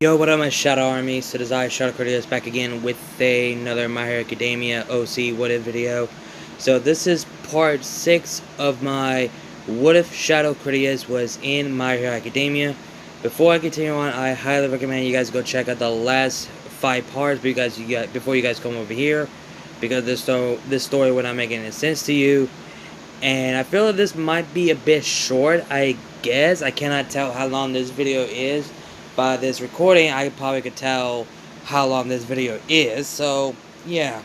Yo, what up, my Shadow Army? So this is I, Shadow Critias, back again with another My Hero Academia OC What If video. So this is part 6 of my What If Shadow Critias was in My Hero Academia. Before I continue on, I highly recommend you guys go check out the last 5 parts before you guys come over here, because this story would not make any sense to you. And I feel that this might be a bit short, I guess. I cannot tell how long this video is. By this recording, I probably could tell how long this video is. So, yeah.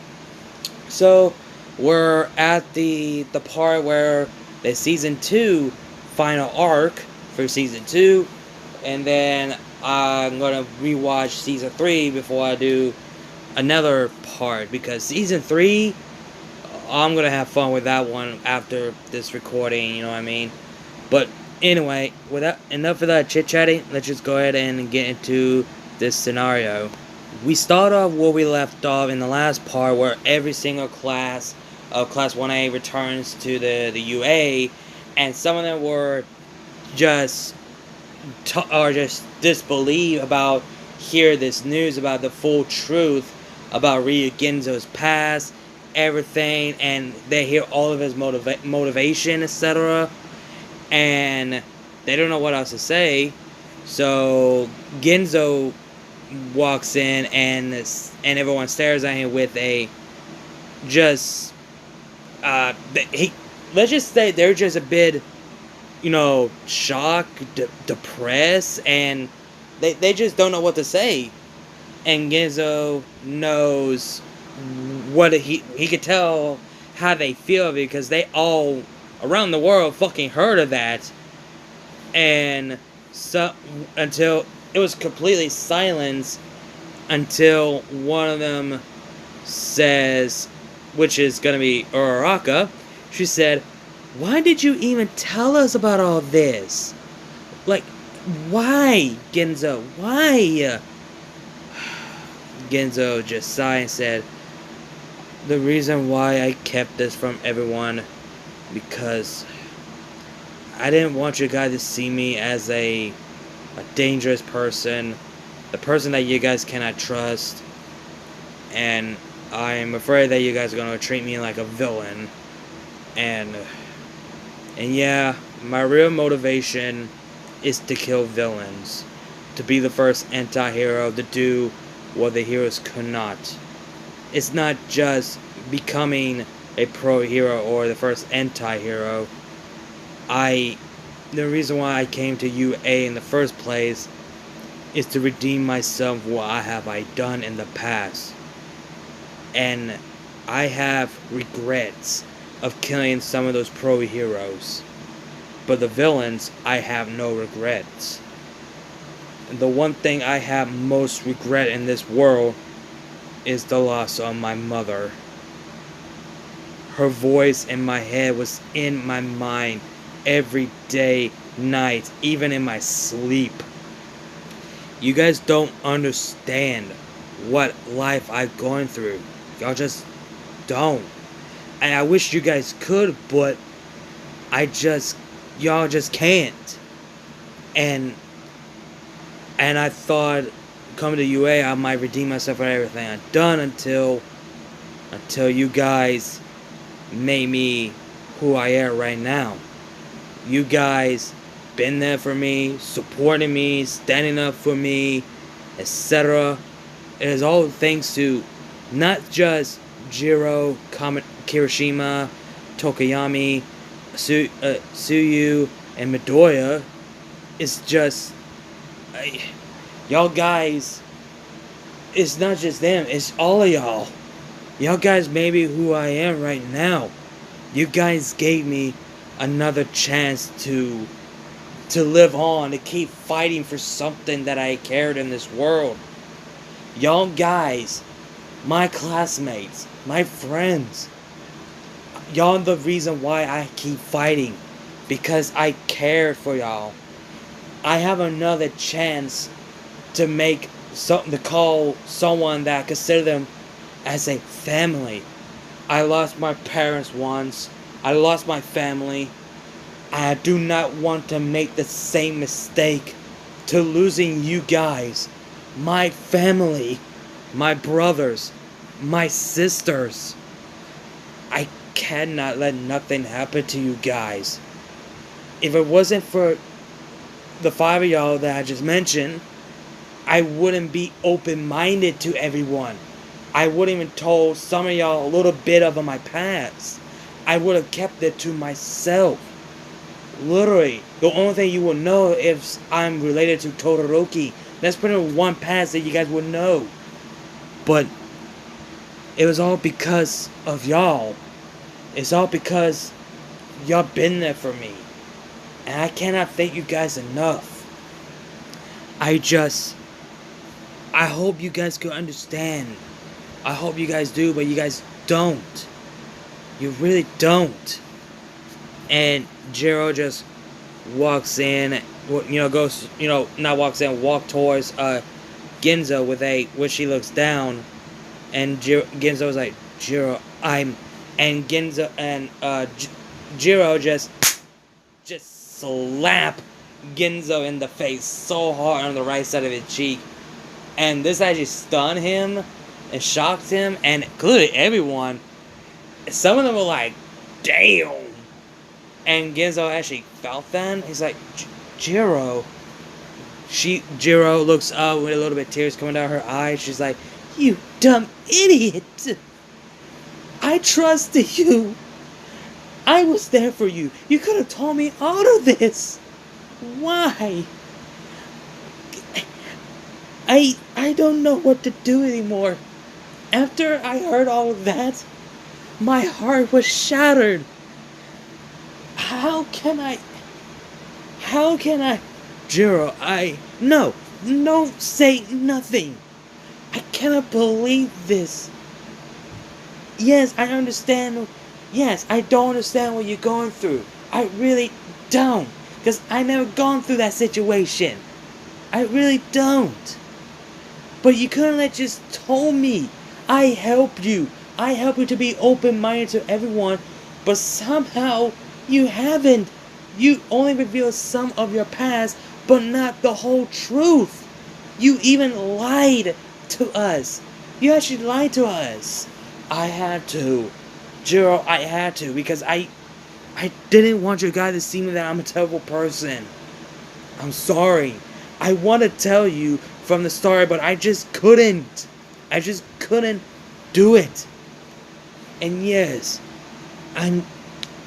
So, we're at the part where the Season 2 final arc for Season 2. And then I'm going to rewatch Season 3 before I do another part. Because Season 3... I'm gonna have fun with that one after this recording, you know what I mean? But anyway, enough of that chit-chatting, let's just go ahead and get into this scenario. We start off where we left off in the last part, where every single class of Class 1A returns to the UA, and some of them were just disbelieve about hear this news about the full truth about Ryu Genzo's past, everything, and they hear all of his motivation, etc., and they don't know what else to say. So Genzo walks in, and everyone stares at him with a let's just say they're just a bit, shocked, depressed, and they just don't know what to say. And Genzo knows what he could tell how they feel, because they all around the world fucking heard of that, and so until it was completely silence until one of them says, which is gonna be Uraraka. She said, "Why did you even tell us about all this? Like, why, Genzo? Why?" Genzo just sighed and said, "The reason why I kept this from everyone, because I didn't want you guys to see me as a dangerous person, the person that you guys cannot trust, and I'm afraid that you guys are going to treat me like a villain. And yeah, my real motivation is to kill villains, to be the first anti-hero to do what the heroes could not. It's not just becoming a pro hero or the first anti-hero. The reason why I came to UA in the first place is to redeem myself for what I done in the past. And I have regrets of killing some of those pro heroes. But the villains, I have no regrets. And the one thing I have most regret in this world is the loss of my mother. Her voice in my head was in my mind every day, night, even in my sleep. You guys don't understand what life I've gone through. Y'all just don't. And I wish you guys could, but y'all just can't. And I thought coming to UA I might redeem myself for everything I've done until you guys made me who I am right now. You guys been there for me, supporting me, standing up for me, etc. It is all thanks to not just Jiro, Kirishima, Tokoyami, Tsuyu, and Midoriya. It's just y'all guys. It's not just them, it's all of y'all. Y'all guys made me who I am right now. You guys gave me another chance to live on, to keep fighting for something that I cared in this world. Y'all guys, my classmates, my friends, y'all the reason why I keep fighting, because I cared for y'all. I have another chance to call someone that I consider them as a family. I lost my parents once. I lost my family. I do not want to make the same mistake to losing you guys. my family, my brothers, my sisters. I cannot let nothing happen to you guys. If it wasn't for the 5 of y'all that I just mentioned, I wouldn't be open-minded to everyone. I wouldn't even told some of y'all a little bit of my past. I would have kept it to myself. Literally, the only thing you will know if I'm related to Todoroki. That's pretty much one past that you guys would know. But it was all because of y'all. It's all because y'all been there for me. And I cannot thank you guys enough. I hope you guys can understand. I hope you guys do, but you guys don't. You really don't. And Jiro just walks in, goes, not walks in, walk towards Ginzo when she looks down, and Ginzo was like, Jiro, and Ginzo and Jiro just slap Ginzo in the face so hard on the right side of his cheek, and this actually stunned him and shocked him, and clearly everyone. Some of them were like, damn. And Ginzo actually felt that. He's like, Jiro. Jiro looks up with a little bit of tears coming down her eyes. She's like, you dumb idiot. I trusted you. I was there for you. You could have told me all of this. Why? I don't know what to do anymore. After I heard all of that, my heart was shattered. How can I? Jiro, no, say nothing. I cannot believe this. Yes, I understand. Yes, I don't understand what you're going through. I really don't. Because I never gone through that situation. I really don't. But you couldn't have just told me. I helped you. I help you to be open-minded to everyone. But somehow you haven't. You only revealed some of your past, but not the whole truth. You even lied to us. You actually lied to us. I had to. Jiro, I had to. Because I didn't want your guy to see me that I'm a terrible person. I'm sorry. I want to tell you from the start, but I just couldn't. I just couldn't do it. And yes, I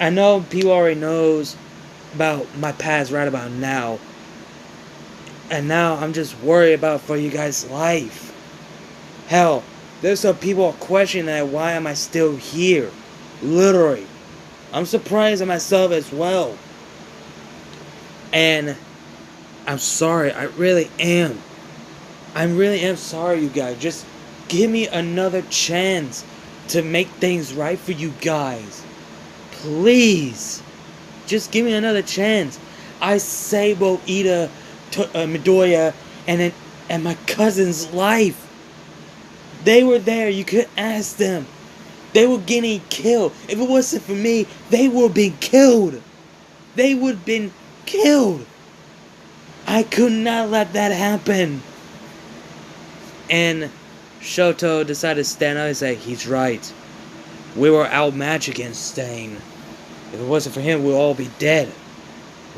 know people already knows about my past right about now. And now I'm just worried about for you guys' life. Hell, there's some people questioning that why am I still here? Literally. I'm surprised at myself as well. And I'm sorry, I really am. I really am sorry, you guys. Just give me another chance to make things right for you guys. Please. Just give me another chance. I saved both Ida, Midoriya, and my cousin's life. They were there. You could ask them. They were getting killed. If it wasn't for me, they would have been killed. They would have been killed. I could not let that happen. And Shoto decided to stand up and say, he's right. We were outmatched against Stain. If it wasn't for him, we'd all be dead.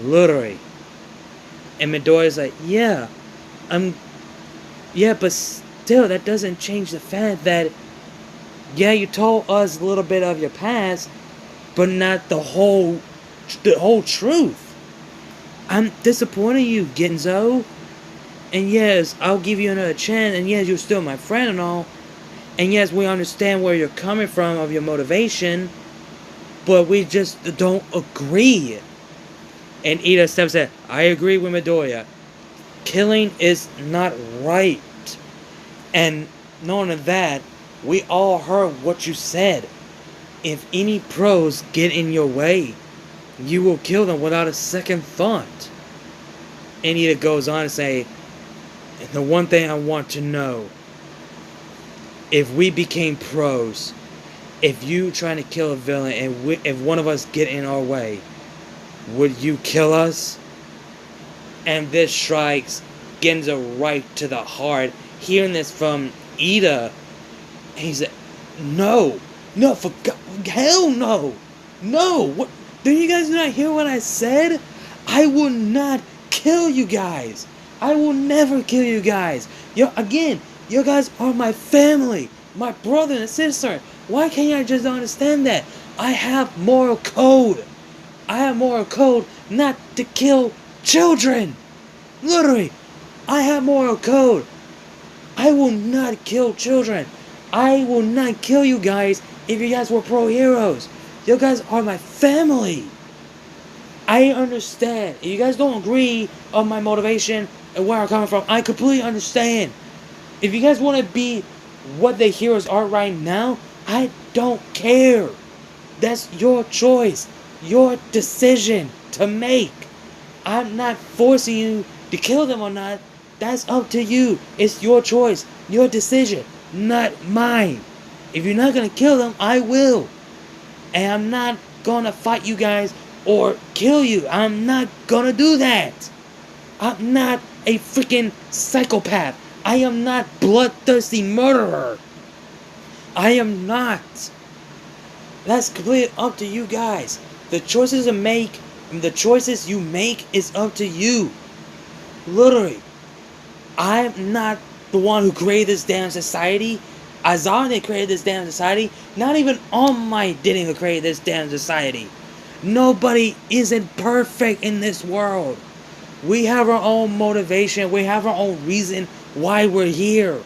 Literally. And Midoriya's like, yeah, but still, that doesn't change the fact that, yeah, you told us a little bit of your past, but not the whole truth. I'm disappointed in you, Ginzo. And yes, I'll give you another chance, and yes, you're still my friend and all. And yes, we understand where you're coming from of your motivation, but we just don't agree. And Ida steps in. I agree with Midoriya. Killing is not right. And knowing that, we all heard what you said. If any pros get in your way, you will kill them without a second thought. And Ida goes on to say, the one thing I want to know, if we became pros, if you trying to kill a villain and if one of us get in our way, would you kill us? And this strikes Genzo right to the heart. Hearing this from Ida, he said, "No, no, for God, hell no, no! What? Did you guys not hear what I said? I will not kill you guys. I will never kill you guys. You guys are my family, my brother and sister. Why can't you just understand that? I have moral code. I have moral code not to kill children. Literally, I have moral code. I will not kill children. I will not kill you guys if you guys were pro heroes. You guys are my family. I understand. If you guys don't agree on my motivation and where I'm coming from, I completely understand. If you guys want to be what the heroes are right now, I don't care. That's your choice. Your decision to make. I'm not forcing you to kill them or not. That's up to you. It's your choice. Your decision. Not mine. If you're not going to kill them, I will. And I'm not going to fight you guys or kill you. I'm not going to do that. I'm not a freaking psychopath. I am not bloodthirsty murderer. I am not. That's completely up to you guys. The choices you make is up to you. Literally. I'm not the one who created this damn society. Azar didn't create this damn society. Not even All Might didn't create this damn society. Nobody isn't perfect in this world. We have our own motivation. We have our own reason why we're here.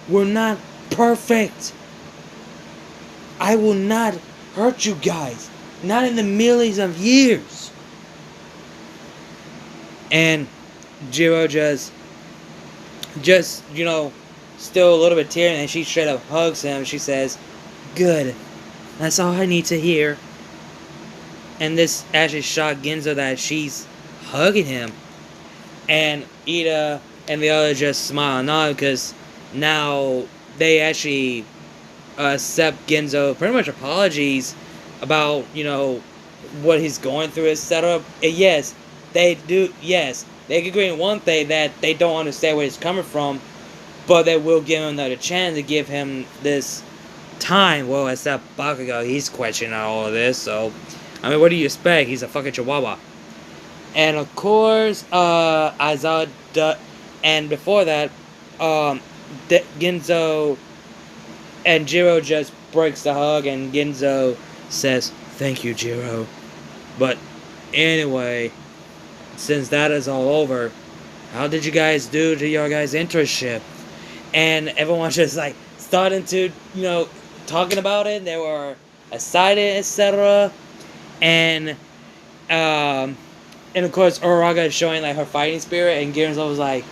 We're not perfect. I will not hurt you guys. Not in the millions of years. And Jiro just still a little bit tearing, and she straight up hugs him. She says, "Good. That's all I need to hear." And this actually shocked Genzo that she's hugging him. And Ida and the other just smile and nod, because now they actually accept Genzo pretty much apologies about, what he's going through, etc. And yes, they do, yes, they agree in one thing, that they don't understand where he's coming from, but they will give him another chance to give him this time. Well, except Bakugo, he's questioning all of this, so, I mean, what do you expect? He's a fucking chihuahua. And of course, and before that, Genzo and Jiro just breaks the hug, and Genzo says, "Thank you, Jiro. But anyway, since that is all over, how did you guys do to your guys' internship?" And everyone's just like starting to, talking about it. They were excited, etc. And of course, Uraga is showing like her fighting spirit, and Genzo was like,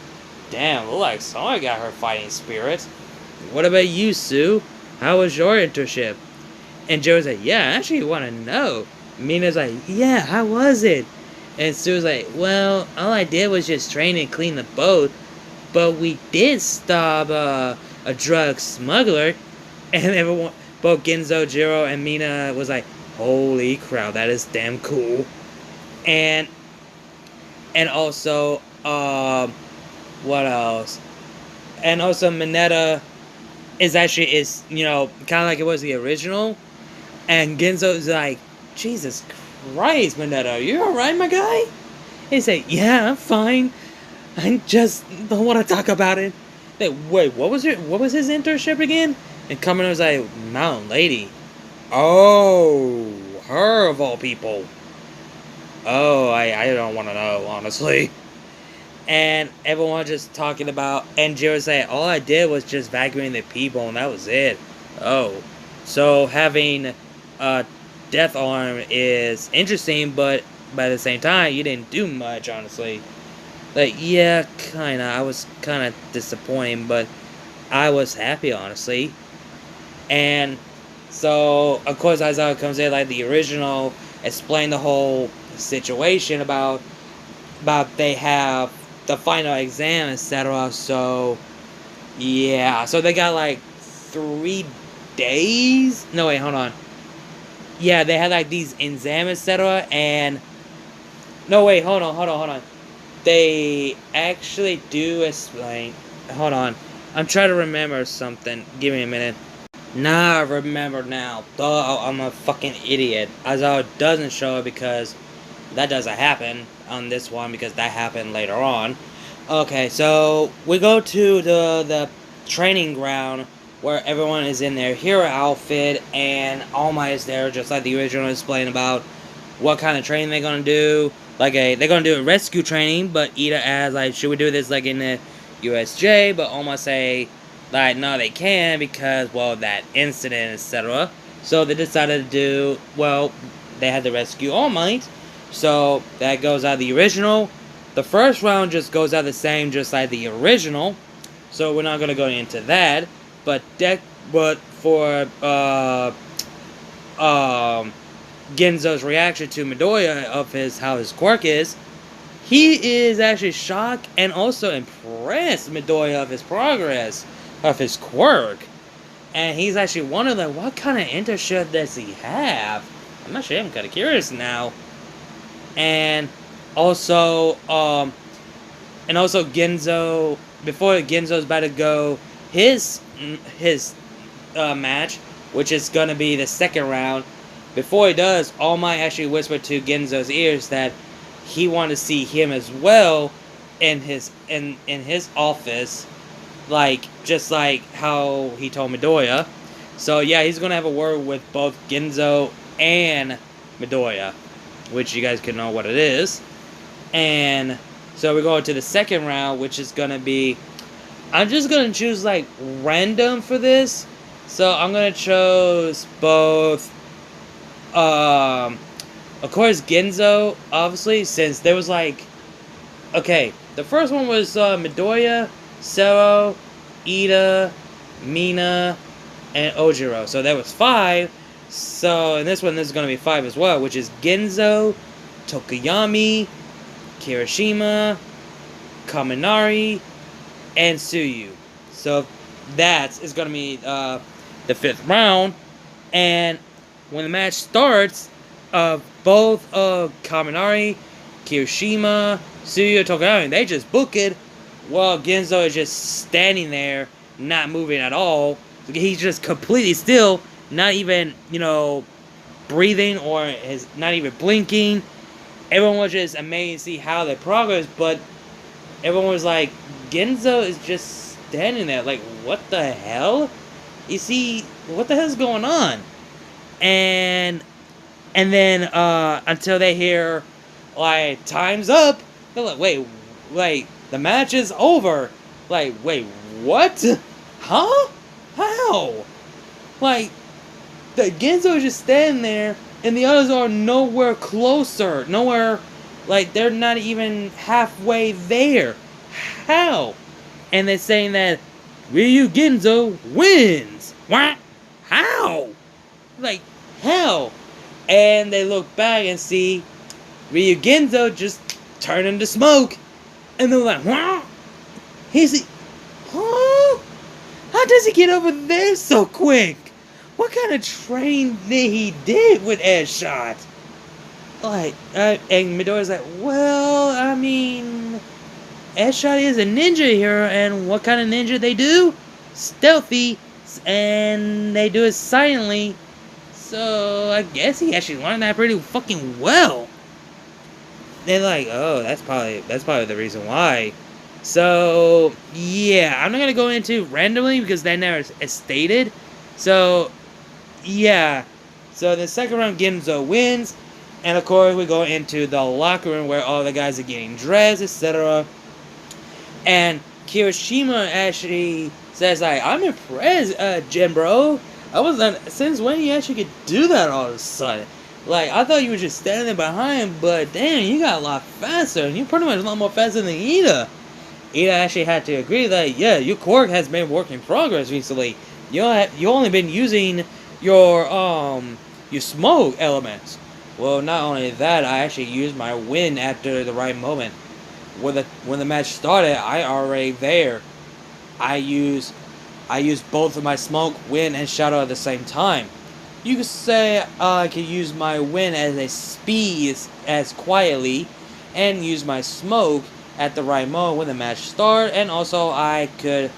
"Damn, look like someone got her fighting spirit. What about you, Sue? How was your internship?" And Joe's like, "Yeah, I actually want to know." Mina's like, "Yeah, how was it?" And Sue's like, "Well, all I did was just train and clean the boat, but we did stop a drug smuggler." And everyone, both Genzo, Jiro, and Mina was like, "Holy crap, that is damn cool." And also, what else? And also, Mineta is actually, kind of like it was the original. And Genzo's like, "Jesus Christ, Mineta, you alright, my guy?" He said, "Yeah, I'm fine. I just don't want to talk about it." Like, wait, what was his internship again? And Kamina was like, "Mountain Lady." Oh, her of all people. Oh, I don't want to know, honestly. And everyone was just talking about, and Jiro said, "All I did was just vacuuming the people, and that was it." Oh, so having a death arm is interesting, but at the same time, you didn't do much, honestly. Like, yeah, kinda. I was kinda disappointed, but I was happy, honestly. And so, of course, Aizawa comes in like the original, explain the whole situation about they have the final exam, etc. So, yeah. So they got like 3 days? No, wait, hold on. Yeah, they had like these exams, etc. And no, wait, hold on. they actually do explain. Hold on, I'm trying to remember something. Give me a minute. Nah, I remember now. Duh, I'm a fucking idiot. As how it doesn't show it because that doesn't happen on this one because that happened later on. Okay, so we go to the training ground where everyone is in their hero outfit and All Might is there just like the original explained about what kind of training they're gonna do. They're gonna do a rescue training, but Ida asks like, should we do this like in the USJ? But All Might say like no, they can because well that incident, etc. So they decided to do they had to rescue All Might. So that goes out of the original. The first round just goes out the same, just like the original. So we're not gonna go into that. But for Genzo's reaction to Midoriya of how his quirk is, he is actually shocked and also impressed Midoriya of his progress of his quirk, and he's actually wondering like, what kind of internship does he have? I'm actually I'm kind of curious now. And also Genzo, before Genzo's about to go his match, which is gonna be the second round. Before he does, All Might actually whispered to Genzo's ears that he wanted to see him as well in his office, like just like how he told Midoriya. So yeah, he's gonna have a word with both Genzo and Midoriya, which you guys can know what it is. And so we're going to the second round, which is gonna be, I'm just gonna choose like random for this. So I'm gonna choose both of course Genzo, obviously, since there was like, okay, the first one was Midoriya, Sero, Ida, Mina, and Ojiro. So that was 5. So in this one, this is going to be 5 as well, which is Genzo, Tokoyami, Kirishima, Kaminari, and Tsuyu. So that is going to be the 5th round. And when the match starts, both Kaminari, Kirishima, Tsuyu, Tokoyami, they just book it, while Genzo is just standing there, not moving at all. He's just completely still, not even, breathing or is not even blinking. Everyone was just amazed to see how they progress, but everyone was like, Genzo is just standing there, like, what the hell? You see, what the hell's going on? And then, until they hear, like, time's up, they're like, wait, the match is over. Like, wait, what? Huh? How? Like, the Genzo is just standing there, and the others are nowhere closer. Nowhere, like, they're not even halfway there. How? And they're saying that Ryu Genzo wins. What? How? Like, how? And they look back and see Ryu Genzo just turn into smoke. And they're like, huh? Huh? How does he get over there so quick? What kind of training did he did with Airshot? Like, and Midoriya's like, well, I mean, Airshot is a ninja here, and what kind of ninja they do? Stealthy, and they do it silently. So I guess he actually learned that pretty fucking well. They're like, oh, that's probably the reason why. So yeah, I'm not gonna go into randomly because that never is stated. So yeah, so the second round Genzo wins, and of course we go into the locker room where all the guys are getting dressed, etc. And Kirishima actually says like, I'm impressed, Jin bro. I was since when you actually could do that all of a sudden? Like, I thought you were just standing there behind, but damn, you got a lot faster, and you're pretty much a lot more faster than Ida. Ida actually had to agree that, yeah, your quirk has been work in progress recently. You only been using your smoke elements. Well, not only that, I actually used my wind after the right moment. When the match started, I already there. I used both of my smoke, wind, and shadow at the same time. You could say I could use my wind as a speed as quietly, and use my smoke at the right moment when the match started, and also I could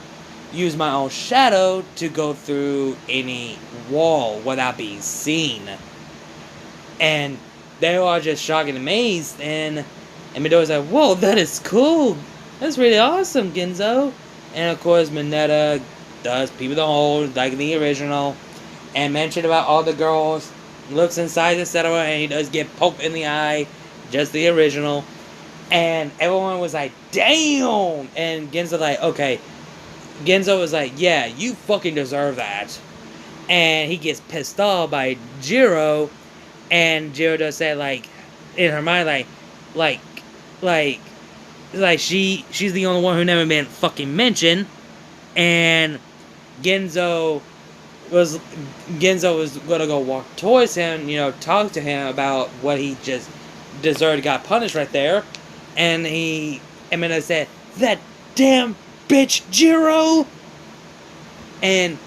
use my own shadow to go through any wall without being seen. And they were all just shocked and amazed, and Midoriya's like, whoa, that is cool. That's really awesome, Ginzo. And of course, Mineta does People the Hole, like the original, and mentioned about all the girls, looks inside, etc., and he does get poked in the eye, just the original. And everyone was like, damn! And Ginzo like, okay. Ginzo was like, yeah, you fucking deserve that. And he gets pissed off by Jiro, and Jiro does say, like, in her mind, like, she's the only one who never been fucking mentioned. And Ginzo was gonna go walk towards him, talk to him about what he just deserved, got punished right there. And Eminem said, that damn bitch Jiro. And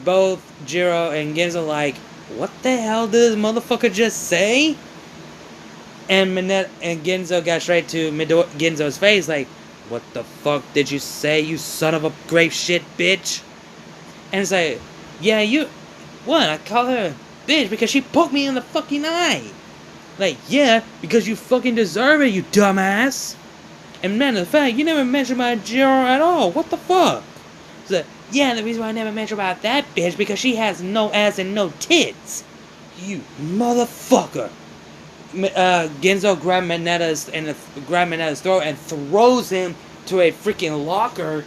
both Jiro and Ginzo like, what the hell did this motherfucker just say? And Mineta and Ginzo got straight to Ginzo's face like, what the fuck did you say, you son of a grape shit bitch? And it's like, yeah, what? I call her a bitch because she poked me in the fucking eye. Like, yeah, because you fucking deserve it, you dumbass. And man, the fact, you never mentioned my Jiro at all. What the fuck? So, yeah, the reason why I never mentioned about that bitch because she has no ass and no tits. You motherfucker. Ginzo grabbed Mineta's throat and throws him to a freaking locker,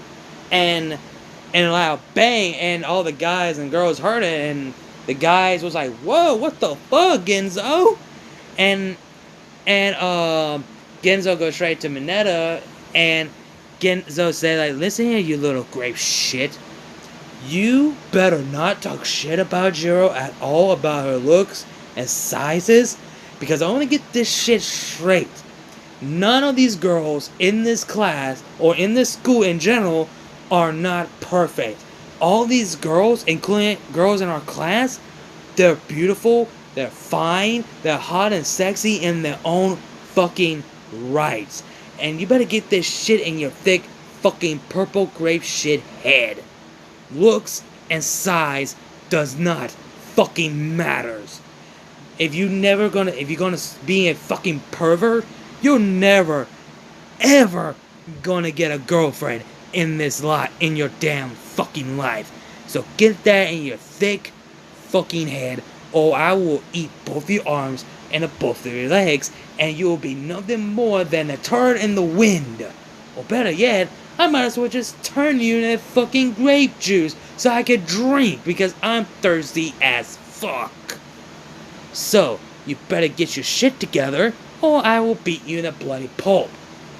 and a loud bang, and all the guys and girls heard it, and the guys was like, whoa, what the fuck, Ginzo? And Ginzo goes straight to Mineta, and Ginzo said, like, listen here, you little grape shit. You better not talk shit about Jiro at all, about her looks and sizes, because I want to get this shit straight. None of these girls in this class, or in this school in general, are not perfect. All these girls, including girls in our class, they're beautiful, they're fine, they're hot and sexy in their own fucking rights. And you better get this shit in your thick fucking purple grape shit head. Looks and size does not fucking matters. If you're gonna be a fucking pervert, you're never, ever gonna get a girlfriend in this lot in your damn fucking life. So get that in your thick fucking head, or I will eat both your arms and both of your legs, and you will be nothing more than a turd in the wind. Or better yet, I might as well just turn you into fucking grape juice so I can drink, because I'm thirsty as fuck. So, you better get your shit together, or I will beat you in a bloody pulp.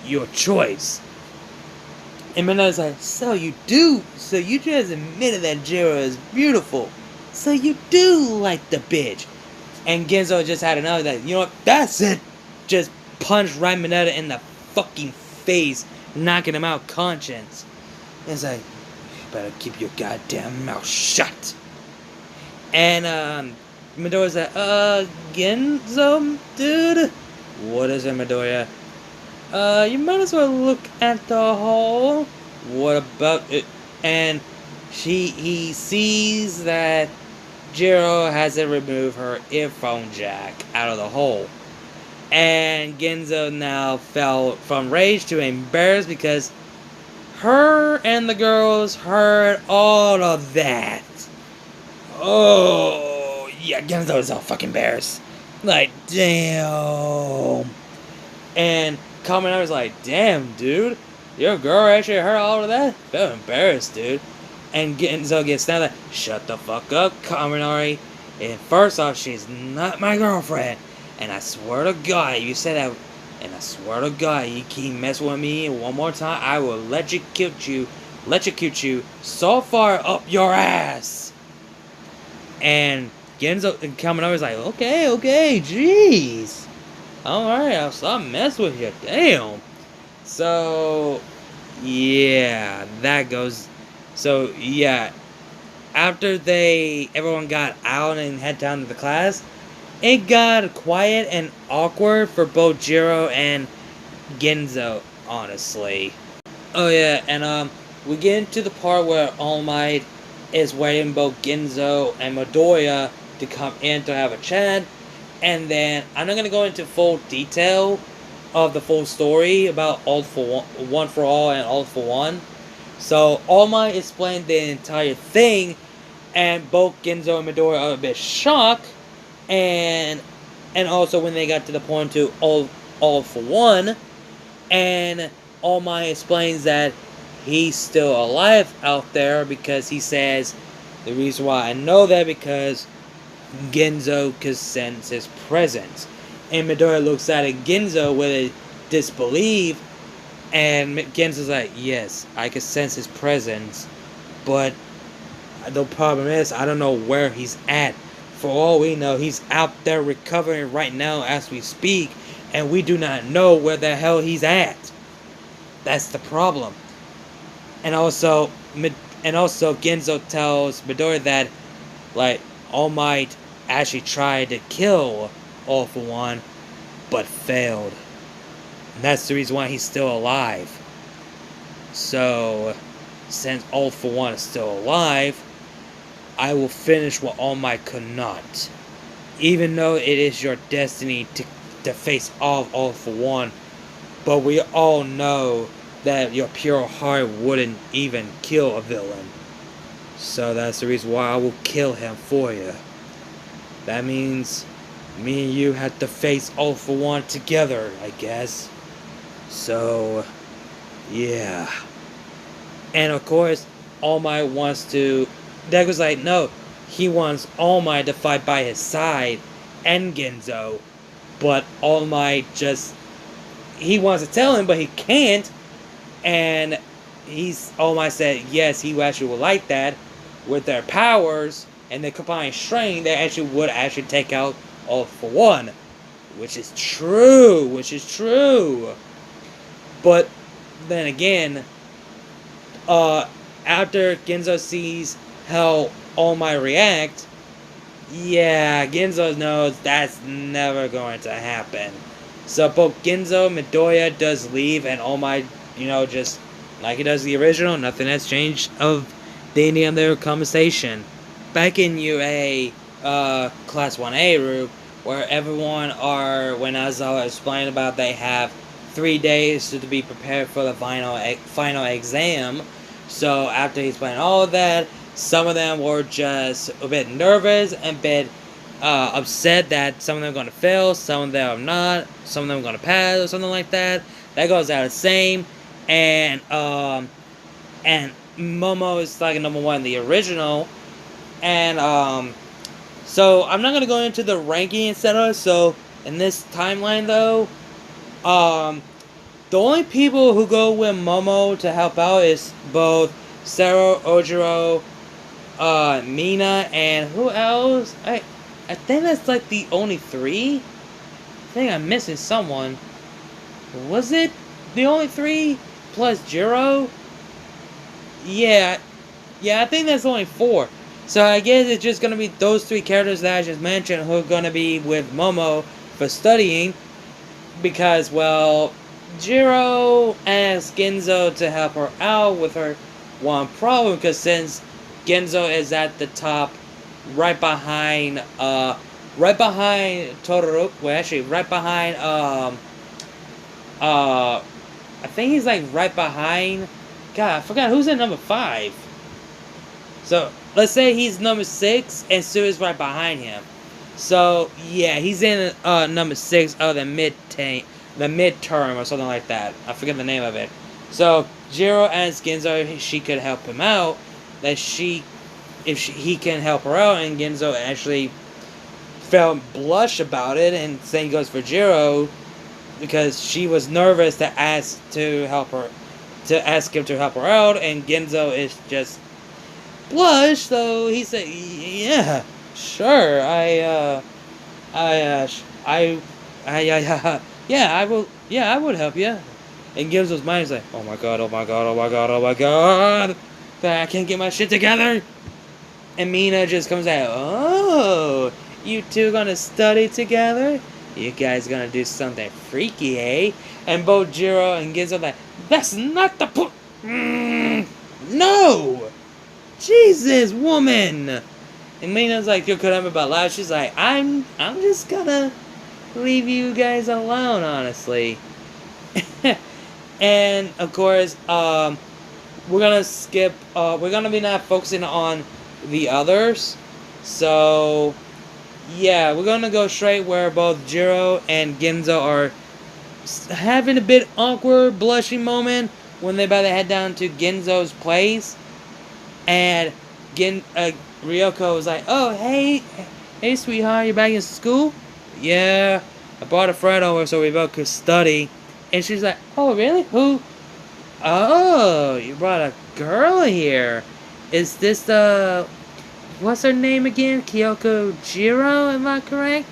Your choice. And Mineta's like, so you just admitted that Jiro is beautiful. So you do like the bitch. And Ginzo just had another that, you know what, that's it. Just punched right Mineta in the fucking face, knocking him out conscience. And it's like, you better keep your goddamn mouth shut. And Midoriya's like, Ginzo, dude? What is it, Midoriya? You might as well look at the hole. What about it? And he sees that Jiro hasn't removed her earphone jack out of the hole. And Ginzo now fell from rage to embarrassed because her and the girls heard all of that. Oh, yeah, Ginzo is all fucking embarrassed. Like, damn. And Kaminari was like, damn, dude. Your girl actually heard all of that? Feel embarrassed, dude. And Ginzo gets down like, shut the fuck up, Kaminari. And first off, she's not my girlfriend. And I swear to God, you said that. And I swear to God, you keep messing with me one more time, I will electrocute you so far up your ass. And Ginzo and Kaminari was like, okay, jeez. Alright, I'll stop messing with you. Damn. So, yeah, that goes. So, yeah, after everyone got out and head down to the class, it got quiet and awkward for both Jiro and Genzo, honestly. Oh yeah, and we get into the part where All Might is waiting both Genzo and Midoriya to come in to have a chat, and then I'm not gonna go into full detail of the full story about All for One for All and All for One. So All Might explained the entire thing, and both Genzo and Midoriya are a bit shocked, and also when they got to the point to All for One, and All Might explains that he's still alive out there because he says the reason why I know that because Genzo can sense his presence. And Midoriya looks at Genzo with a disbelief, and Genzo's like, yes, I can sense his presence, but the problem is I don't know where he's at. For all we know, he's out there recovering right now as we speak, and we do not know where the hell he's at. That's the problem. And also Genzo tells Midoriya that, like, All Might actually tried to kill All for One, but failed. And that's the reason why he's still alive. So, since All for One is still alive, I will finish what All Might could not. Even though it is your destiny to face off All for One, but we all know that your pure heart wouldn't even kill a villain. So that's the reason why I will kill him for you. That means me and you have to face All for One together, I guess. So, yeah. And of course, All Might wants to... Degu's like, no, he wants All Might to fight by his side and Genzo. But All Might just... He wants to tell him, but he can't. And All Might said, yes, he actually would like that. With their powers and their combined strength, they actually would take out All for One. Which is true. But then again, after Genzo sees how All Might react, yeah, Genzo knows that's never going to happen. So both Genzo, Midoriya does leave, and All Might, just like he does the original, nothing has changed of the ending of their conversation. Back in UA, Class 1A group, where everyone when Azawa explained about they have 3 days to be prepared for the final exam. So after he explained all of that, some of them were just a bit nervous and a bit upset that some of them are going to fail, some of them are not, some of them are going to pass, or something like that. That goes out the same. And Momo is like number 1 in the original. And so I'm not going to go into the ranking, etc. So in this timeline though, the only people who go with Momo to help out is both Sero, Ojiro, Mina, and who else? I think that's like the only 3. I think I'm missing someone. Was it the only 3 plus Jiro? Yeah, I think that's only 4. So I guess it's just gonna be those 3 characters that I just mentioned who are gonna be with Momo for studying, because, well, Jiro asks Genzo to help her out with her one problem, because since Genzo is at the top, right behind Todoroki, well, actually, right behind, I think he's, like, right behind, God, I forgot, who's at number 5? So, let's say he's number 6, and Sue is right behind him. So, yeah, he's in, number 6 of the midterm, or something like that. I forget the name of it. So, Jiro asks Genzo if she could help him out, that he can help her out, and Genzo actually felt blush about it, and same goes for Jiro, because she was nervous to ask him to help her out, and Genzo is just blush, so he said, yeah, sure, yeah, I would help you. And Genzo's mind is like, oh my god, I can't get my shit together. And Mina just comes out, oh, you two gonna study together? You guys gonna do something freaky, eh? And both Jiro and Ginzo like, that's not the no! Jesus, woman! And Mina's like, you'll cut him about loud. She's like, I'm just gonna leave you guys alone, honestly. And of course, we're gonna skip. We're gonna be not focusing on the others. So, yeah, we're gonna go straight where both Jiro and Ginzo are having a bit awkward, blushing moment when they about to head down to Ginzo's place, and Ryoko was like, "Oh, hey, sweetheart, you back in school?" "Yeah, I brought a friend over so we both could study." And she's like, "Oh, really? Who?" "Oh, you brought a girl here. Is this the... what's her name again? Kyoko Jiro, am I correct?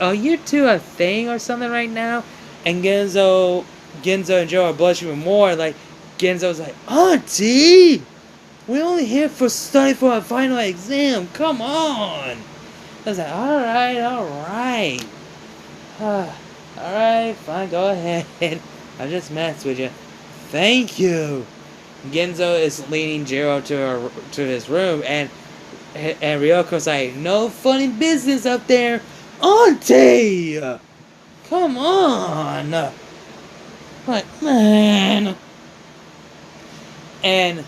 Are you two a thing or something right now?" And Genzo and Joe are blushing even more. Like, Genzo's like, "Auntie! We're only here for study for our final exam. Come on!" I was like, alright. Alright, fine, go ahead. I just messed with you. Thank you. Genzo is leading Jiro to his room, and Ryoko's like, "No funny business up there, Auntie! Come on!" Like, man. And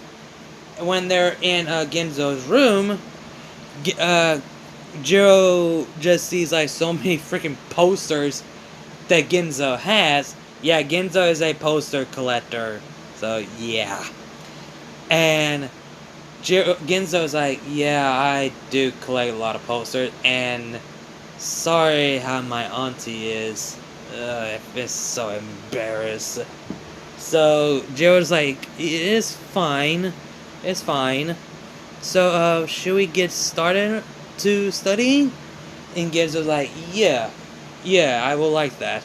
when they're in Genzo's room, Jiro just sees like so many freaking posters that Genzo has. Yeah, Genzo is a poster collector. So, yeah. And Genzo's like, "Yeah, I do collect a lot of posters, and sorry how my auntie is. It's so embarrassed." So, Jiro's like, "It's fine. It's fine. So, should we get started to studying?" And Genzo's like, yeah, I will like that."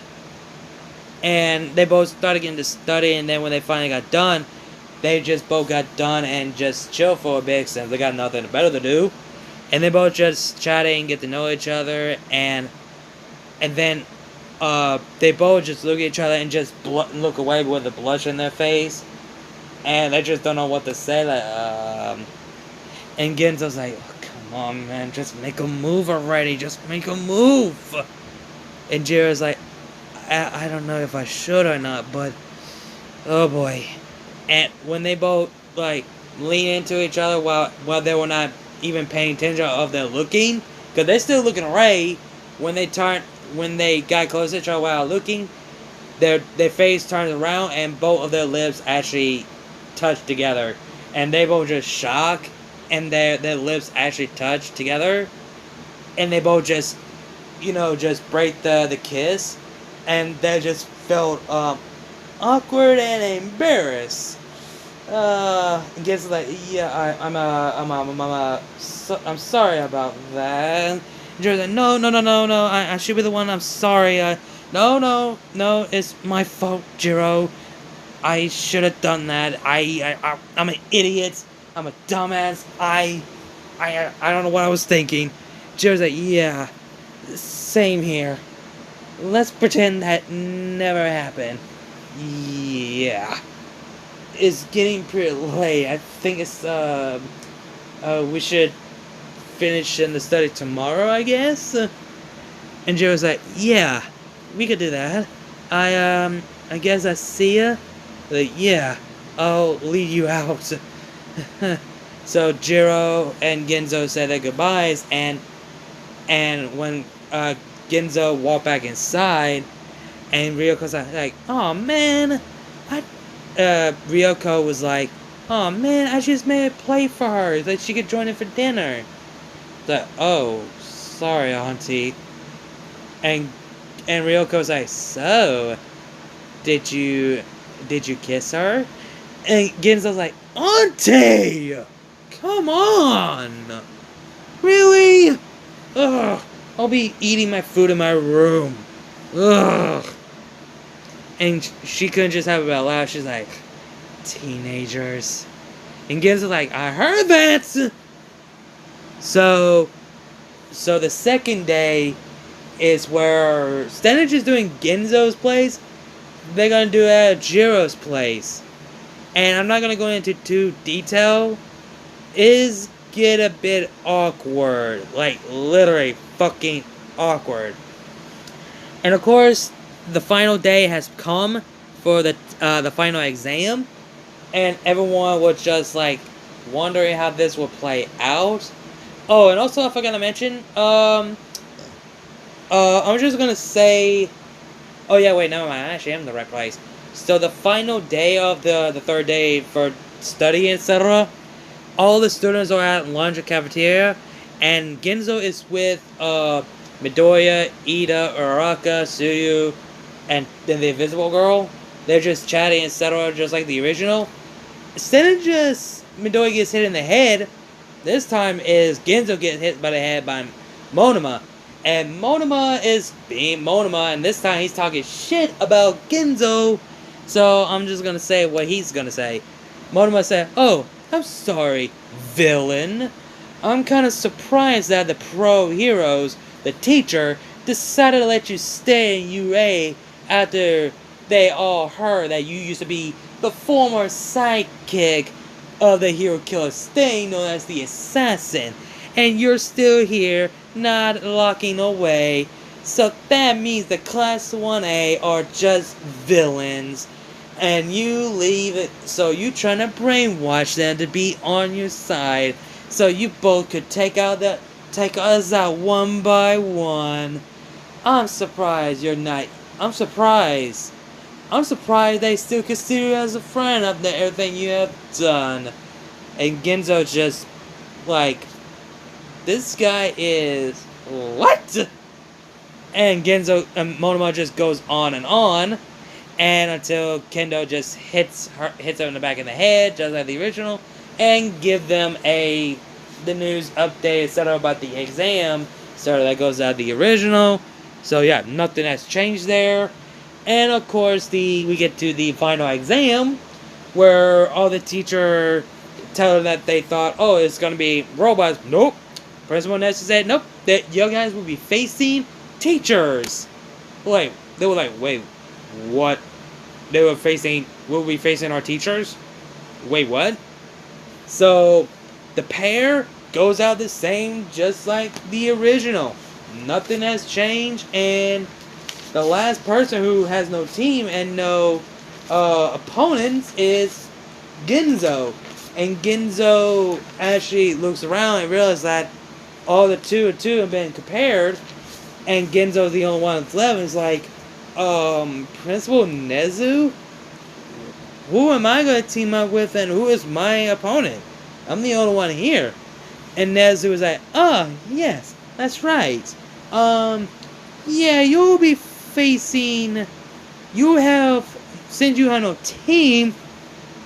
And they both started getting to study, and then when they finally got done, they just both got done and just chill for a bit since they got nothing better to do. And they both just chatting, get to know each other, and then they both just look at each other and just look away with a blush in their face, and they just don't know what to say. Like, and Genzo's like, "Oh, come on, man, just make a move already. Just make a move." And Jiro's like, I don't know if I should or not, but oh boy. And when they both like lean into each other while they were not even paying attention of their looking, because they're still looking away, when they got close to each other while looking, their face turns around and both of their lips actually touch together, and they both just shock, and their lips actually touch together, and they both just break the kiss, and they just felt awkward and embarrassed. And gets like, "Yeah, I'm sorry about that." And Joe's like, "No, I should be the one. I'm sorry. No, it's my fault, Jiro. I should have done that. I'm an idiot. I'm a dumbass. I don't know what I was thinking." Jiro's like, "Yeah, same here. Let's pretend that never happened." Yeah. It's getting pretty late. I think it's we should finish in the study tomorrow, I guess. And Joe was like, "Yeah, we could do that. I guess I see ya." Like, "Yeah, I'll lead you out." So Jiro and Genzo said their goodbyes, and when Genzo walked back inside, and Ryoko's like, "Oh man," Ryoko was like, "Oh man, I just made a plate for her, that she could join in for dinner." Like, "Oh, sorry, Auntie." And Ryoko's like, "So, did you kiss her?" And Genzo's like, "Auntie, come on, really? Ugh, I'll be eating my food in my room. Ugh." And she couldn't just have it out loud. She's like, "Teenagers." And Genzo's like, "I heard that." So the second day, is where instead of just doing Genzo's place, they're gonna do it at Jiro's place. And I'm not gonna go into too detail. Is get a bit awkward, like literally fucking awkward. And of course, the final day has come for the final exam, and everyone was just like wondering how this would play out. Oh, and also I forgot to mention, I'm just gonna say, oh yeah, wait, never mind, I actually am in the right place. So the final day of the third day for study, etc., all the students are at lunch at cafeteria, and Genzo is with Midoriya, Ida, Uraraka, Tsuyu, and then the Invisible Girl. They're just chatting, etc., just like the original. Instead of just Midoriya gets hit in the head, this time is Genzo gets hit by the head by Monoma. And Monoma is being Monoma, and this time he's talking shit about Genzo. So I'm just gonna say what he's gonna say. Monoma said, "Oh, I'm sorry, villain. I'm kind of surprised that the pro heroes, the teacher, decided to let you stay in UA after they all heard that you used to be the former sidekick of the hero killer Stain, known as the Assassin, and you're still here, not locking away. So that means the Class 1A are just villains. And you leave it, so you trying to brainwash them to be on your side, so you both could take us out one by one. I'm surprised you're not. I'm surprised they still consider you as a friend after everything you have done." And Genzo just like, this guy is what? And Monoma just goes on, and until Kendo just hits her in the back of the head, just like the original, and give them the news update, etc., about the exam, so that goes out the original. So yeah, nothing has changed there. And of course, we get to the final exam, where all the teacher tell them that they thought, oh, it's gonna be robots. Nope. Principal Nessa said, nope, that you guys will be facing teachers. Like, they were like, wait, what? We'll be facing our teachers? Wait, what? So, the pair goes out the same, just like the original. Nothing has changed, and the last person who has no team and no opponents is Genzo. And Genzo actually looks around and realizes that all the 2 and 2 have been compared, and Genzo's the only one that's left, and it's like, Principal Nezu? Who am I going to team up with, and who is my opponent? I'm the only one here. And Nezu is like, oh, yes, that's right. Yeah, you'll be facing, since you have no team,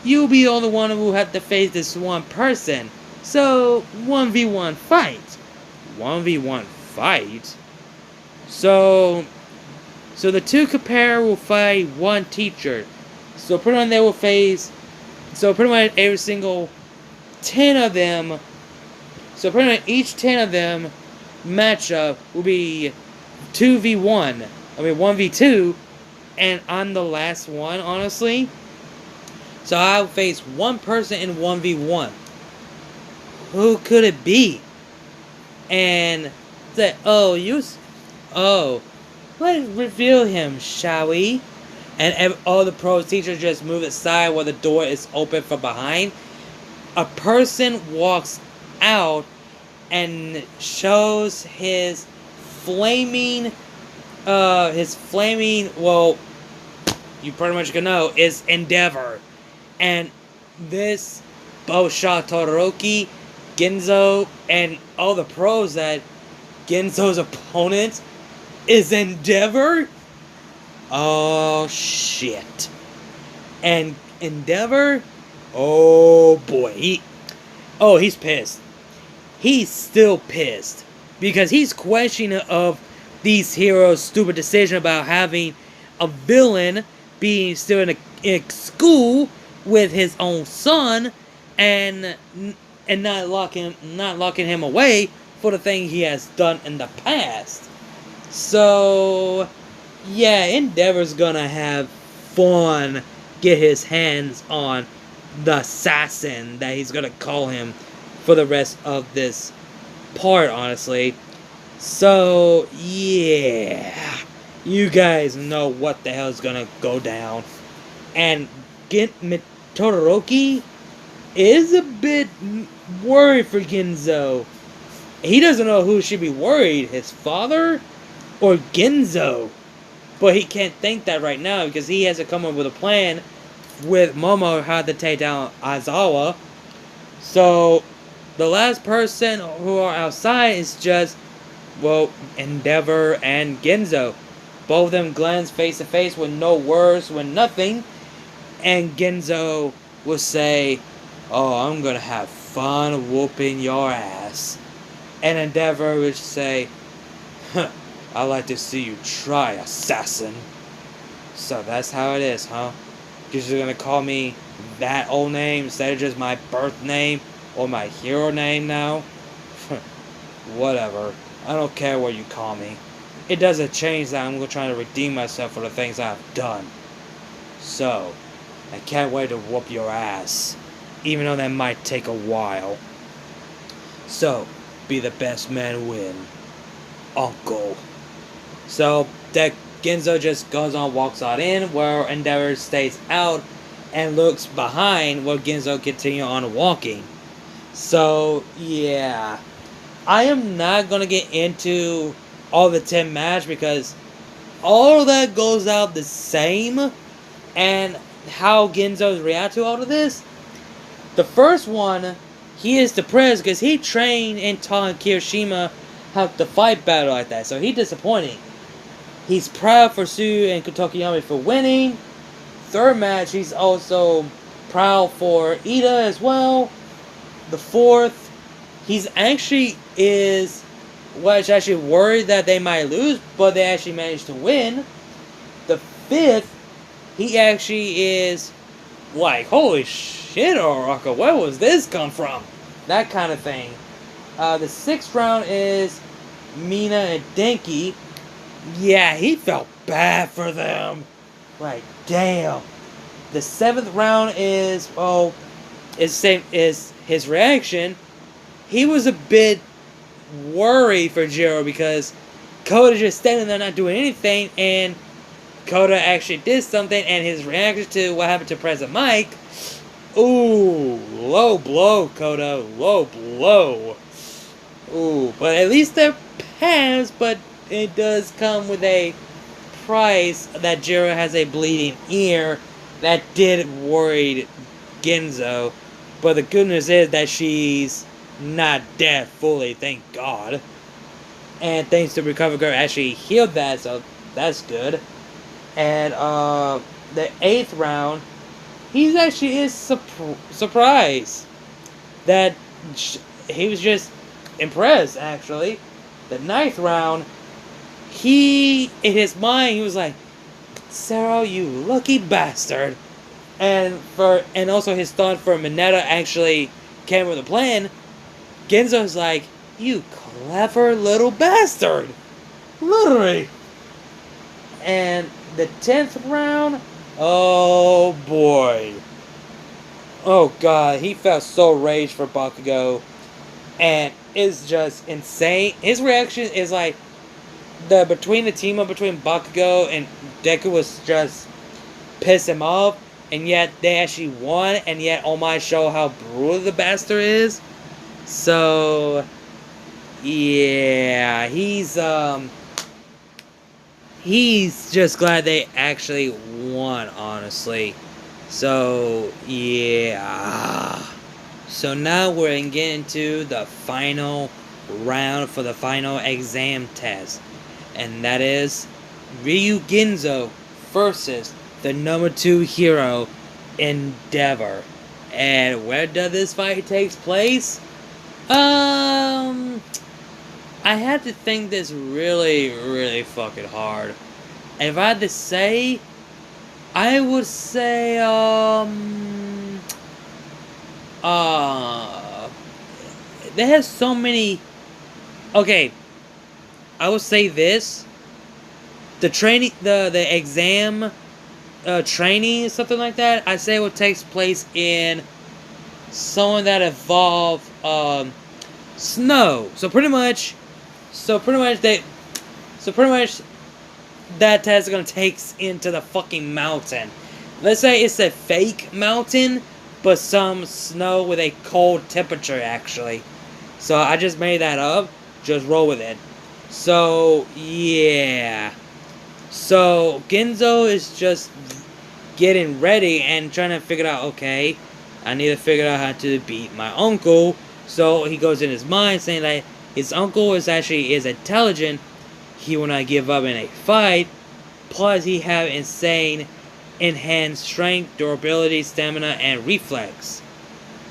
you'll be the only one who have to face this one person. So, 1v1 fight. 1v1 fight? So the 2 compare will fight 1 teacher. So pretty much they will face, pretty much every single 10 of them, pretty much each 10 of them matchup will be 2v1. 1v2, and I'm the last one, honestly. So I'll face 1 person in 1v1. Who could it be? And say, let's reveal him, shall we? And all the pro teachers just move aside while the door is open from behind. A person walks out and shows his flaming, well, you pretty much gonna know, is Endeavor. And this, Bosha Todoroki, Genzo, and all the pros that Genzo's opponent is Endeavor? Oh, shit. And Endeavor? Oh, boy. He's pissed. He's still pissed. Because he's questioning of these heroes' stupid decision about having a villain being still in school with his own son and not locking him away for the thing he has done in the past. So, yeah, Endeavor's gonna have fun, get his hands on the assassin that he's gonna call him for the rest of this part, honestly. So, yeah, you guys know what the hell is gonna go down. And Todoroki is a bit worried for Ginzo. He doesn't know who should be worried, his father or Ginzo. But he can't think that right now because he has to come up with a plan with Momo how to take down Aizawa. So the last person who are outside is just, well, Endeavor and Ginzo. Both of them glance face to face with no words, with nothing. And Ginzo will say, "Oh, I'm gonna have fun whooping your ass." And Endeavor would say, "Huh, I'd like to see you try, assassin." So that's how it is, huh? Because you're gonna call me that old name instead of just my birth name or my hero name now? Whatever. I don't care what you call me. It doesn't change that I'm trying to redeem myself for the things I've done. So, I can't wait to whoop your ass. Even though that might take a while. So, be the best man win. Uncle. So, that Ginzo just goes on, walks on in, where Endeavor stays out and looks behind while Ginzo continues on walking. So, yeah. I am not going to get into all the 10 match because all of that goes out the same. And how Ginzo's react to all of this. The first one, he is depressed because he trained and taught Kirishima how to fight battle like that. So he's disappointed. He's proud for Sue and Tokiyami for winning. Third match, he's also proud for Ida as well. The fourth, he's actually worried that they might lose, but they actually managed to win. The fifth, he actually is like, holy shit, Oraka, where was this come from? That kind of thing. The sixth round is Mina and Denki. Yeah, he felt bad for them. Like, damn. The seventh round is, is his reaction. He was a bit worried for Jiro because Koda just standing there not doing anything, and Koda actually did something, and his reaction to what happened to President Mike, ooh, low blow, Koda, low blow. Ooh, but at least they're past, but it does come with a price that Jiro has a bleeding ear. That did worry Ginzo, but the good news is that she's not dead fully, thank God. And thanks to Recover Girl actually healed that, so that's good. And the eighth round, he actually is surprised that he was just impressed, actually. The ninth round, in his mind, he was like, Sarah, you lucky bastard. And also his thought for Mineta actually came with a plan. Genzo's like, you clever little bastard. Literally. And the 10th round, oh boy. Oh god, he felt so raged for Bakugo. And it's just insane. His reaction is like, between the team up between Bakugo and Deku was just piss him off, and yet they actually won, and yet Omai show how brutal the bastard is. So yeah, he's just glad they actually won, honestly. So yeah. So now we're going to get into the final round for the final exam test. And that is Ryu Ginzo versus the number 2 hero, Endeavor. And where does this fight take place? I had to think this really, really fucking hard. If I had to say, I would say, there has so many. Okay, I would say this. the exam training, something like that. I say what takes place in someone that involve snow. So pretty much they, so pretty much that test is gonna take into the fucking mountain. Let's say it's a fake mountain, but some snow with a cold temperature actually. So I just made that up. Just roll with it. So yeah. So Genzo is just getting ready and trying to figure out, okay, I need to figure out how to beat my uncle. So he goes in his mind saying that his uncle is intelligent. He will not give up in a fight. Plus, he have insane enhanced strength, durability, stamina, and reflex.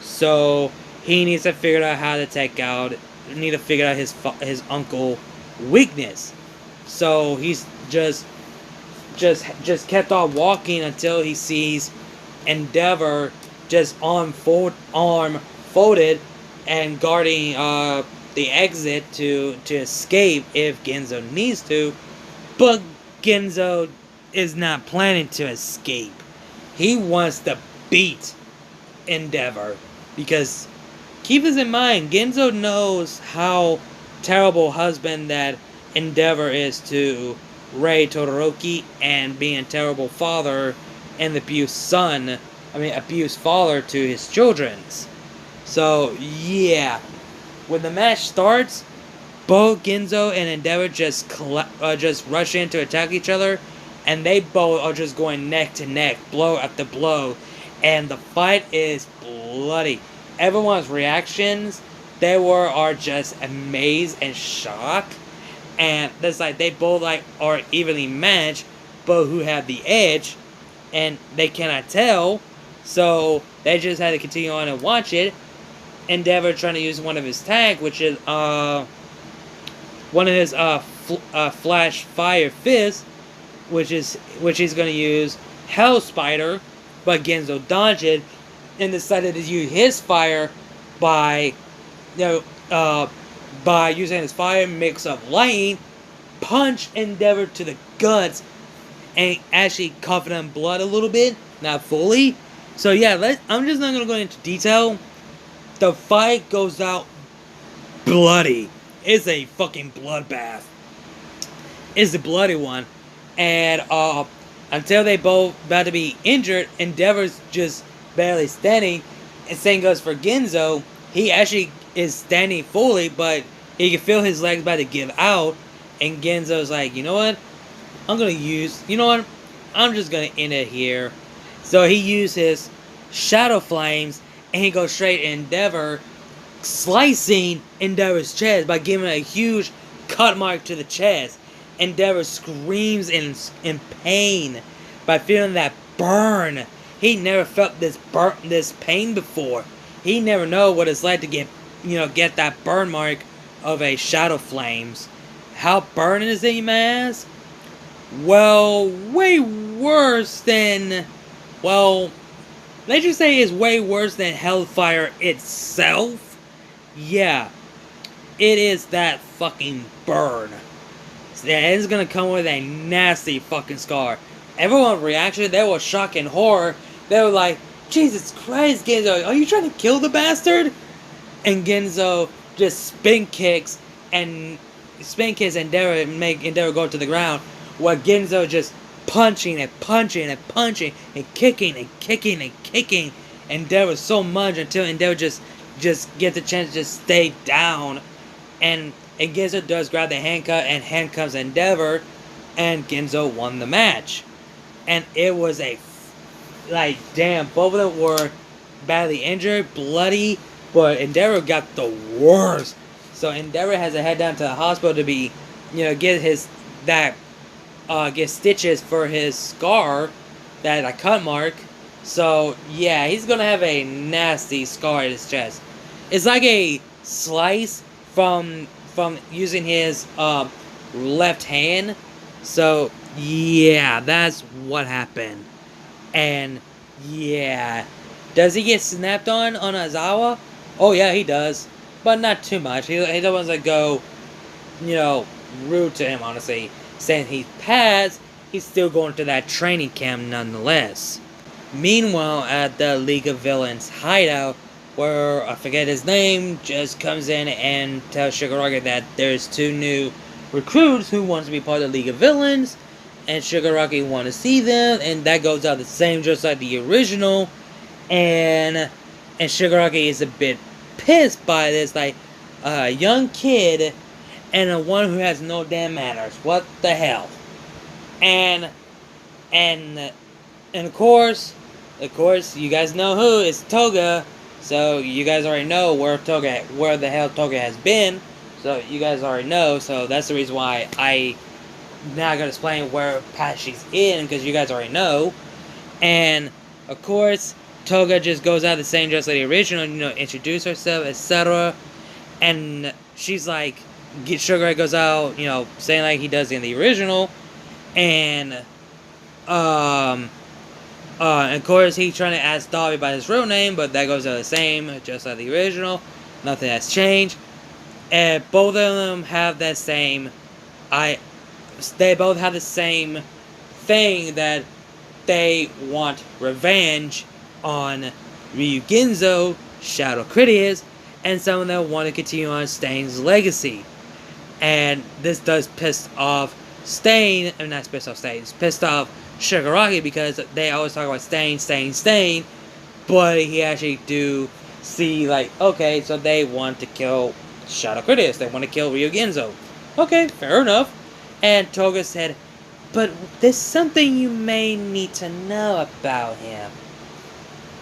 So he needs to figure out how to take out. Need to figure out his uncle weakness. So he's just kept on walking until he sees Endeavor just arm folded and guarding the exit to escape if Genzo needs to. But Genzo is not planning to escape. He wants to beat Endeavor. Because keep this in mind, Genzo knows how terrible husband that Endeavor is to Rei Todoroki and being a terrible father and abused father to his children's. So yeah, when the match starts, both Genzo and Endeavor just rush in to attack each other, and they both are just going neck to neck, blow after blow, and the fight is bloody. Everyone's reactions, are just amazed and shocked, and it's like they both are evenly matched, but who have the edge, and they cannot tell, so they just had to continue on and watch it. Endeavor trying to use one of his tag, which is one of his flash fire fist, which he's gonna use Hell Spider, but Genzo dodged it and decided to use his fire by using his fire mix of lightning, punch Endeavor to the guts, and actually coughing him blood a little bit, not fully. So yeah, I'm just not gonna go into detail. The fight goes out bloody. It's a fucking bloodbath. It's a bloody one. And until they both about to be injured, Endeavor's just barely standing. And same goes for Genzo. He actually is standing fully, but he can feel his legs about to give out. And Genzo's like, you know what? I'm just gonna end it here. So he used his Shadow Flames, and he goes straight at Endeavor, slicing Endeavor's chest by giving a huge cut mark to the chest. Endeavor screams in pain by feeling that burn. He never felt this pain before. He never know what it's like to get that burn mark of a Shadow Flames. How burning is it, you may ask? Well, way worse than, let's just say it's way worse than Hellfire itself. Yeah, it is that fucking burn. Yeah, it's gonna come with a nasty fucking scar. Everyone's reaction, they were shocked and horror. They were like, Jesus Christ, Genzo, are you trying to kill the bastard? And Genzo just spin kicks Endeavor and make Endeavor go to the ground, while Genzo just punching and punching and punching and kicking and kicking and kicking Endeavor so much until Endeavor just gets a chance to just stay down. And Genzo does grab the handcuff and handcuffs Endeavor, and Genzo won the match. And it was damn, both of them were badly injured, bloody, but Endeavor got the worst. So Endeavor has to head down to the hospital to be, get stitches for his scar, that cut mark. So yeah, he's gonna have a nasty scar in his chest. It's like a slice from using his left hand. So yeah, that's what happened. And yeah, does he get snapped on Aizawa? Oh yeah, he does, but not too much. He doesn't go, rude to him, honestly. saying he passed, he's still going to that training camp nonetheless. Meanwhile, at the League of Villains hideout, where I forget his name, just comes in and tells Shigaraki that there's 2 new recruits who wants to be part of the League of Villains, and Shigaraki want to see them, and that goes out the same just like the original, and Shigaraki is a bit pissed by this, like, a young kid and a one who has no damn manners. What the hell? And of course, you guys know who is Toga. So you guys already know where the hell Toga has been. So you guys already know. So that's the reason why I not gonna explain where path she's in, because you guys already know. And of course, Toga just goes out the same just like the original. You know, introduce herself, etc. And she's like, Sugar goes out, you know, saying like he does in the original, and of course he's trying to ask Dobby by his real name, but that goes out the same, just like the original. Nothing has changed, and both of them have that same. They both have the same thing, that they want revenge on Ryuginzo, Shadow Critias, and some of them want to continue on Stain's legacy. And this does piss off Stain, I mean not piss off Stain, it's pissed off Shigaraki, because they always talk about Stain, but he actually do see like, okay, so they want to kill Shadow Critias, they want to kill Ryuginzo. Okay, fair enough. And Toga said, but there's something you may need to know about him.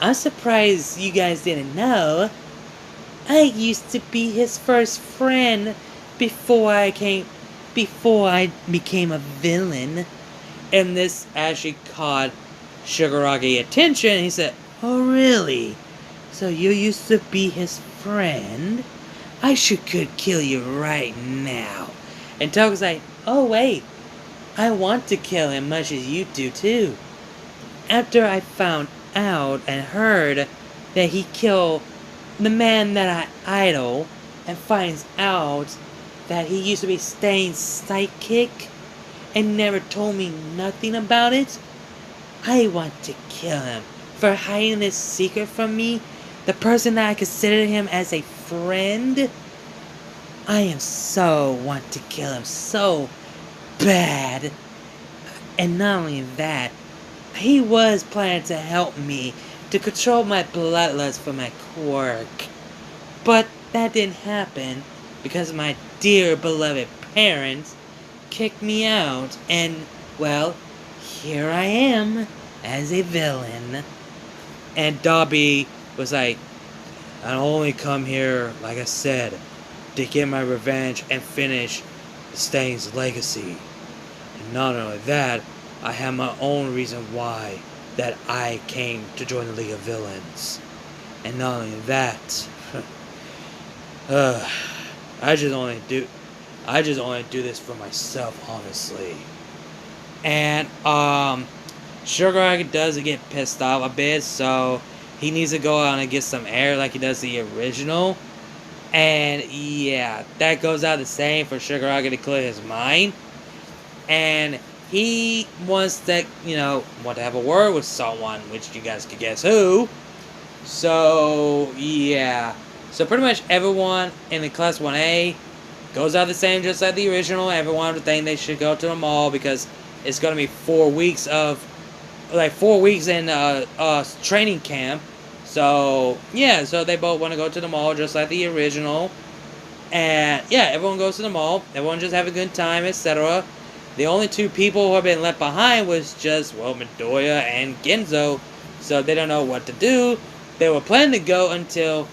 I'm surprised you guys didn't know. I used to be his first friend before I became a villain. And this actually caught Shigaraki attention. He said, oh really? So you used to be his friend? I could kill you right now. And Toga's like, oh wait, I want to kill him much as you do too. After I found out and heard that he killed the man that I idol, and finds out that he used to be Stain's sidekick and never told me nothing about it, I want to kill him for hiding this secret from me, the person that I considered him as a friend. I want to kill him so bad. And not only that, he was planning to help me to control my bloodlust for my quirk. But that didn't happen because my dear beloved parents kicked me out, and, well, here I am as a villain. And Dobby was like, I only come here, like I said, to get my revenge and finish Stain's legacy. And not only that, I have my own reason why that I came to join the League of Villains. And not only that, I just only do this for myself, honestly. And Shigaraki does get pissed off a bit, so he needs to go out and get some air like he does the original. And yeah, that goes out the same for Shigaraki to clear his mind. And he wants to, want to have a word with someone, which you guys could guess who. So, yeah. So pretty much everyone in the Class 1A goes out the same just like the original. Everyone would think they should go to the mall because it's going to be 4 weeks in training camp. So, yeah, so they both want to go to the mall just like the original. And, yeah, everyone goes to the mall. Everyone just have a good time, etc. The only 2 people who have been left behind was just, well, Midoriya and Genzo. So they don't know what to do. They were planning to go until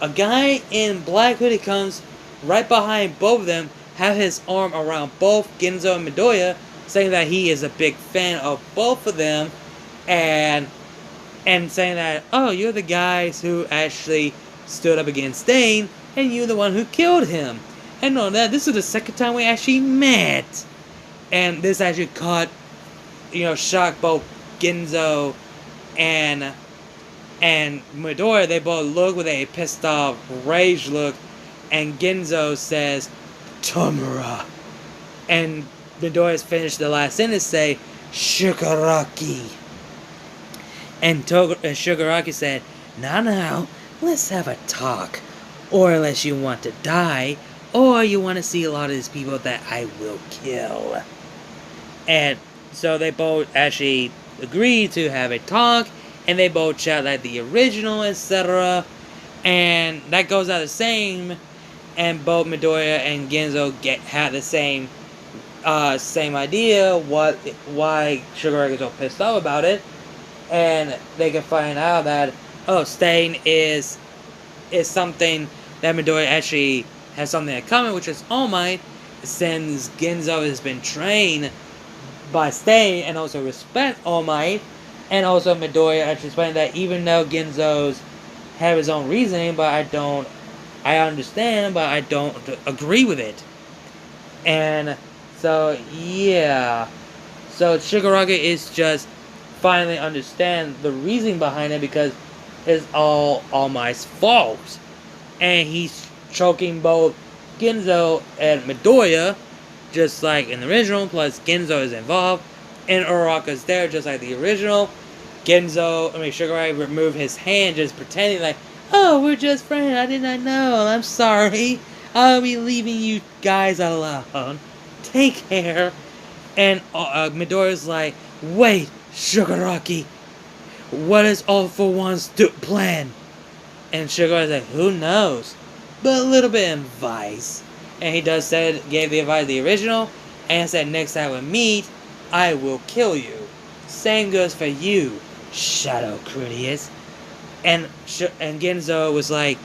a guy in black hoodie comes right behind both of them, have his arm around both Genzo and Midoriya, saying that he is a big fan of both of them, and saying that, oh, you're the guys who actually stood up against Stain, and you're the one who killed him. And on that, this is the second time we actually met. And this actually shocked both Genzo and Midoriya. They both look with a pissed off rage look, and Genzo says, Tamura. And Midoriya's finished the last sentence, say, Shigaraki. And Shigaraki said, now, let's have a talk. Or unless you want to die, or you want to see a lot of these people that I will kill. And so they both actually agreed to have a talk, and they both chat like the original, etc. And that goes out the same, and both Midoriya and Genzo had the same idea why Shigaraki is so pissed off about it, and they can find out that staying is something that Midoriya actually has something in common, which is All Might, since Genzo has been trained by staying and also respect All Might, and also Midoriya actually explained that even though Genzo's have his own reasoning, but I understand, but I don't agree with it. And so, yeah. So, Shigaraki is just finally understand the reasoning behind it because it's all Might's fault. And he's choking both Genzo and Midoriya, just like in the original, plus Genzo is involved. And Uraraka's there, just like the original. Shigaraki removed his hand, just pretending like, oh, we're just friends, I did not know, I'm sorry. I'll be leaving you guys alone. Take care. And Midoriya's like, wait, Shigaraki, what is All for One's plan? And Shigaraki's like, who knows? But a little bit of advice. And he gave the advice the original, and said, next time we meet, I will kill you. Same goes for you, Shadow Critias. And Genzo was like,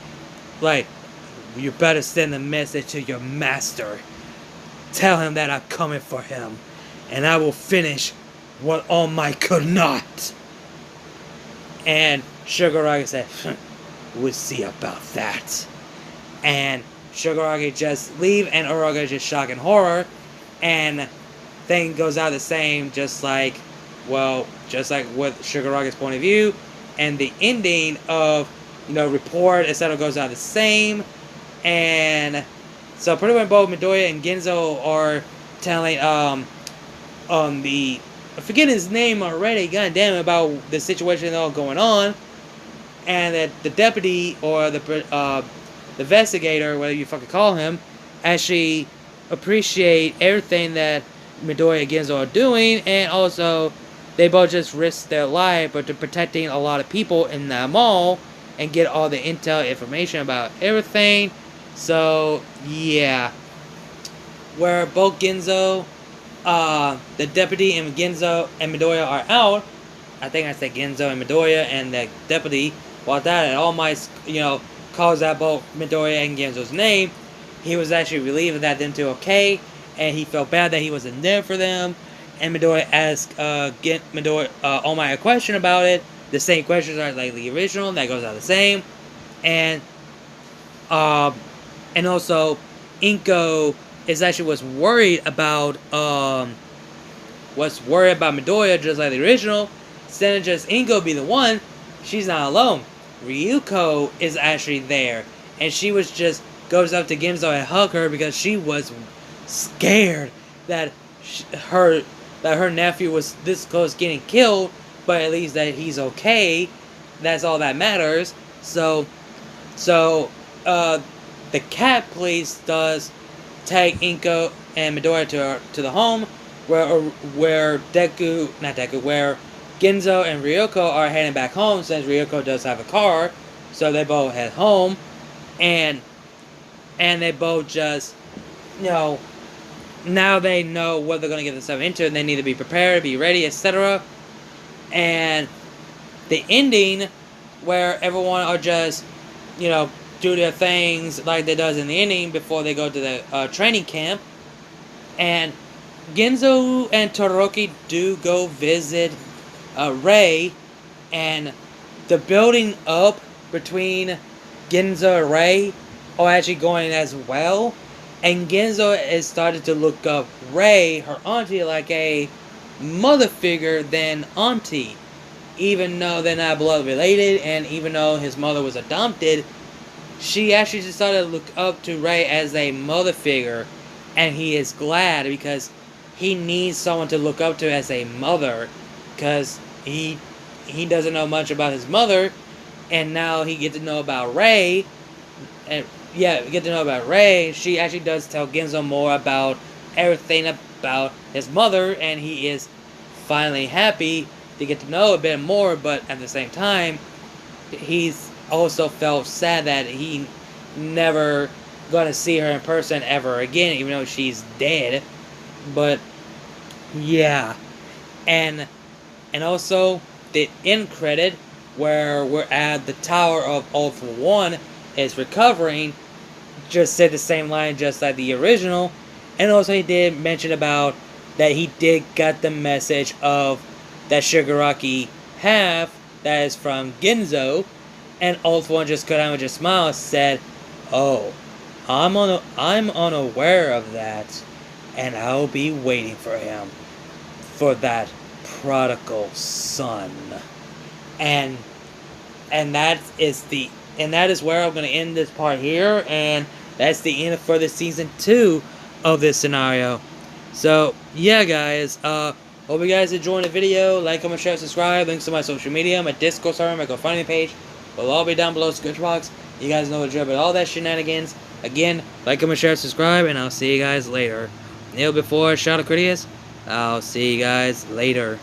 you better send a message to your master. Tell him that I'm coming for him, and I will finish what All Might could not. And Shigaraki said, we'll see about that. And Shigaraki just leave, and Uraraka just shock and horror, and thing goes out the same, just like with Shigaraki's point of view, and the ending of, report, etc. goes out the same, and so pretty much both Midoriya and Genzo are telling, I forget his name already, goddamn, about the situation all going on, and that the deputy, or the investigator, whatever you fucking call him, actually appreciate everything that Midoriya and Genzo are doing, and also they both just risk their life, but they're protecting a lot of people in the mall and get all the intel information about everything. So yeah, where both Genzo, the deputy and Genzo and Midoriya are out. I think I said Genzo and Midoriya and the deputy. While that and All Might, calls out both Midoriya and Genzo's name, he was actually relieved that them two okay, and he felt bad that he wasn't there for them. And Midoriya asked All Might a question about it. The same questions are like the original, that goes out the same. And also Inko was worried about Midoriya, just like the original. Instead of just Inko be the one, she's not alone. Ryuko is actually there, and she goes up to Genzo and hug her because she was scared that her nephew was this close to getting killed, but at least that he's okay. That's all that matters. So the cat police does take Inko and Midoriya to the home where Genzo and Ryuko are heading back home, since Ryuko does have a car. So they both head home, and they both just, now they know what they're going to get themselves into, and they need to be prepared, be ready, etc. And the ending, where everyone are just, do their things like they does in the ending before they go to the training camp. And Genzo and Todoroki do go visit Rei, and the building up between Genzo and Rei are actually going as well. And Genzo has started to look up Rei, her auntie, like a mother figure than auntie. Even though they're not blood related, and even though his mother was adopted, she actually just started to look up to Rei as a mother figure. And he is glad because he needs someone to look up to as a mother, because he doesn't know much about his mother, and now he gets to know about Rei, and yeah, we get to know about Rei. She actually does tell Ginzo more about everything about his mother, and he is finally happy to get to know a bit more, but at the same time, he's also felt sad that he never gonna see her in person ever again, even though she's dead. But yeah, and also the end credit where we're at the Tower of All for One is recovering just said the same line just like the original, and also he did mention about that he did get the message of that Shigaraki have that is from Ginzo, and All for One just cut out with a smile and said, "Oh, I'm unaware of that, and I'll be waiting for him for that prodigal son." And that is where I'm going to end this part here, and that's the end for the season 2 of this scenario. So yeah, guys, hope you guys enjoyed the video. Like, comment, share, subscribe. Links to my social media, my Discord server, my GoFundMe page will all be down below the description box. You guys know the drill about all that shenanigans. Again, like, comment, share, subscribe, and I'll see you guys later. Neil before, shout out Critias. I'll see you guys later.